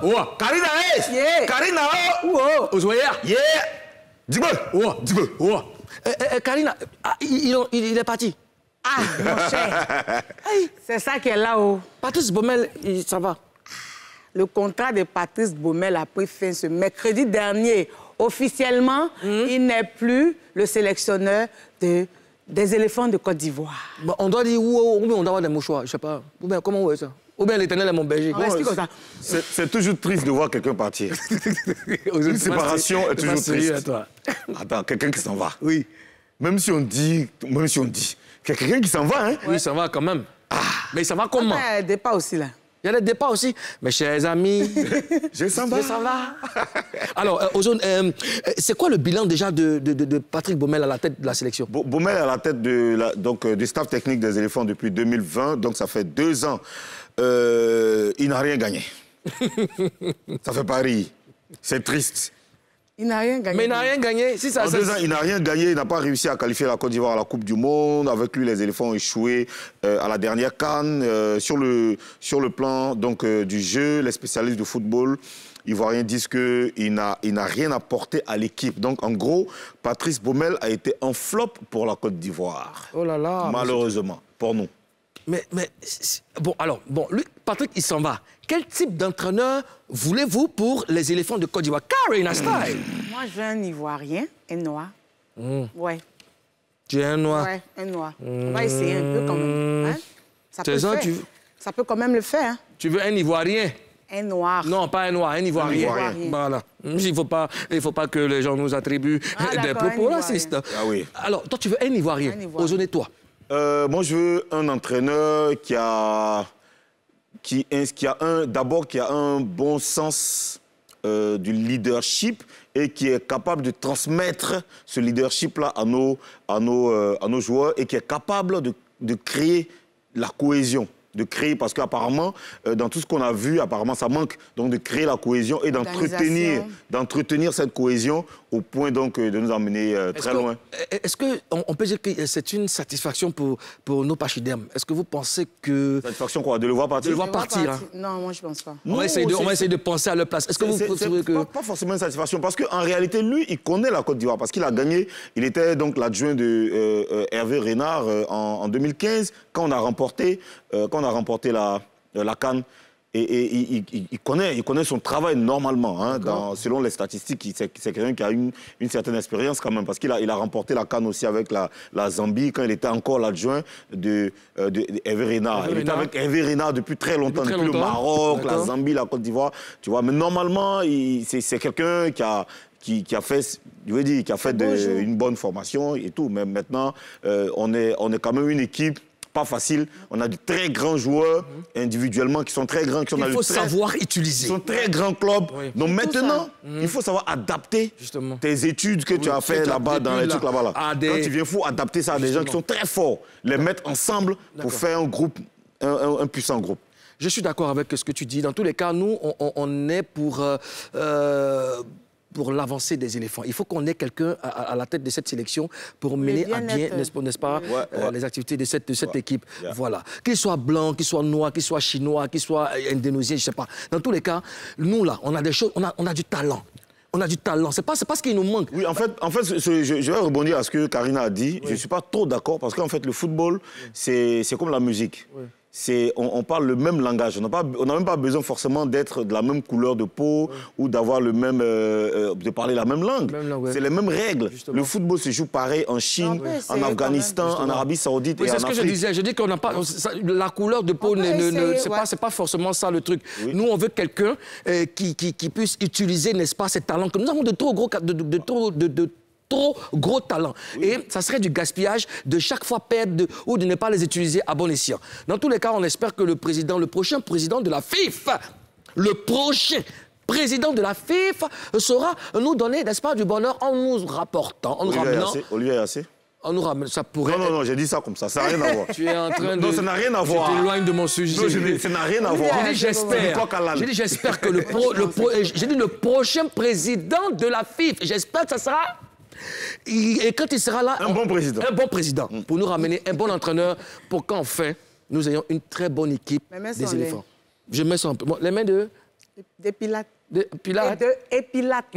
Ouah, Karina, Yeah. Karina, Ouah. Ozoya. Yeah. Dis-moi. Ouah, dis-moi. Ouah. Karina, il est parti. Ah, mon cher. C'est ça qui est là-haut. Patrice Baumel, ça va. Le contrat de Patrice Baumel a pris fin ce mercredi dernier. Officiellement, il n'est plus le sélectionneur des éléphants de Côte d'Ivoire. Bon, on doit dire ou bien on doit avoir des mouchoirs, je sais pas. Ou bien comment on veut ça? Ou bien l'Éternel est mon berger. Comme ça. C'est toujours triste de voir quelqu'un partir. Une séparation est toujours triste. Toi. Attends, quelqu'un qui s'en va. Oui. Même si on dit, qu'il y a quelqu'un qui s'en va, hein. Oui, ça va quand même. Mais ça va comment? Il y a des pas aussi, là. Il y a des départs aussi. Mes chers amis, Je s'en va. Alors, Ozone, c'est quoi le bilan déjà de Patrick Baumel à la tête de la sélection? Baumel est à la tête du staff technique des éléphants depuis 2020, donc ça fait 2 ans. Il n'a rien gagné. Ça fait pas rire. C'est triste. Il n'a rien gagné. Mais il n'a rien gagné. Si ça, En 2 ans, il n'a rien gagné. Il n'a pas réussi à qualifier la Côte d'Ivoire à la Coupe du Monde. Avec lui, les éléphants ont échoué à la dernière CAN. Sur le plan donc, du jeu, les spécialistes du football ivoiriens disent qu'il n'a rien apporté à l'équipe. Donc, en gros, Patrice Baumel a été un flop pour la Côte d'Ivoire. Oh là là. Malheureusement, pour nous. Mais bon, alors, lui, Patrick, il s'en va. Quel type d'entraîneur voulez-vous pour les éléphants de Côte d'Ivoire? Karina style. Moi, je veux un Ivoirien, un noir. Ouais. Tu es un noir. Ouais, un noir. On va essayer un peu quand même. Hein? Ça peut C'est ça, le faire. Ça peut quand même le faire. Hein? Tu veux un Ivoirien? Un noir. Non, pas un noir, un Ivoirien. Ivoirien. Voilà. Il faut pas que les gens nous attribuent des propos racistes. Ah oui. Alors, toi, tu veux un Ivoirien. Ozone et toi? Moi, je veux un entraîneur qui a un bon sens du leadership et qui est capable de transmettre ce leadership-là à nos joueurs et qui est capable de créer la cohésion. Parce qu'apparemment, dans tout ce qu'on a vu, apparemment, ça manque. Donc, de créer la cohésion et d'entretenir cette cohésion au point donc de nous emmener très loin. Est-ce qu'on peut dire que c'est une satisfaction pour nos pachydermes? Est-ce que vous pensez que... Satisfaction quoi? De le voir partir? De le voir partir, hein? Non, moi, je pense pas. On va essayer de penser à leur place. Est-ce que vous trouvez que... Pas forcément une satisfaction, parce qu'en réalité, lui, il connaît la Côte d'Ivoire, parce qu'il a gagné. Il était donc l'adjoint de Hervé Renard en 2015, quand on a remporté la CAN. Et il connaît son travail normalement. Hein, selon les statistiques, c'est quelqu'un qui a une certaine expérience quand même. Parce qu'il a remporté la CAN aussi avec la Zambie quand il était encore l'adjoint de Hervé Renard. Il était avec Hervé Renard depuis très longtemps, depuis le Maroc, la Zambie, la Côte d'Ivoire. Tu vois, mais normalement, c'est quelqu'un qui a fait une bonne formation et tout. Mais maintenant, on est quand même une équipe pas facile. On a de très grands joueurs individuellement qui sont très grands. Il faut savoir utiliser. Ils sont très grands clubs. Oui. Donc maintenant, il faut savoir adapter tes études que tu as fait là-bas, dans les trucs là-bas. Quand tu viens, il faut adapter ça à des gens qui sont très forts. Les mettre ensemble pour faire un groupe, un puissant groupe. Je suis d'accord avec ce que tu dis. Dans tous les cas, nous, on est pour l'avancée des éléphants. Il faut qu'on ait quelqu'un à la tête de cette sélection pour mener à bien, n'est-ce pas, les activités de cette équipe. Yeah. Voilà. Qu'il soit blanc, qu'il soit noir, qu'il soit chinois, qu'il soit indonésien, je ne sais pas. Dans tous les cas, nous, là, on a des choses, on a du talent. On a du talent. C'est pas ce qui nous manque. Oui, en fait je vais rebondir à ce que Karina a dit. Oui. Je ne suis pas trop d'accord parce qu'en fait, le football, c'est comme la musique. Oui. On parle le même langage. On n'a même pas besoin forcément d'être de la même couleur de peau ou d'avoir de parler la même langue. C'est les mêmes règles. Justement. Le football se joue pareil en Chine, en Afghanistan, en Arabie Saoudite et en Afrique. C'est ce que je disais. Je dis qu'on n'a pas... La couleur de peau, c'est pas forcément ça le truc. Oui. Nous, on veut quelqu'un qui puisse utiliser, n'est-ce pas, ses talents. Nous avons de trop gros talent. Oui. Et ça serait du gaspillage de chaque fois perdre ou de ne pas les utiliser à bon escient. Dans tous les cas, on espère que le prochain président de la FIFA, saura nous donner, n'est-ce pas, du bonheur en nous rapportant, en nous ramenant... Olivier Assé. On nous ramène, ça pourrait... Non, j'ai dit ça comme ça, ça n'a rien à voir. Tu es en train de... Non, ça n'a rien à voir. Tu t'éloignes de mon sujet. Non, ça n'a rien à voir. J'ai dit j'espère que le prochain président de la FIFA, j'espère que ça sera... Et quand il sera là... Un bon président. Pour nous ramener un bon entraîneur, pour qu'enfin, nous ayons une très bonne équipe des éléphants. Je mets ça un peu. Les mains de... Des Pilates. Pilates. Et de Pilates.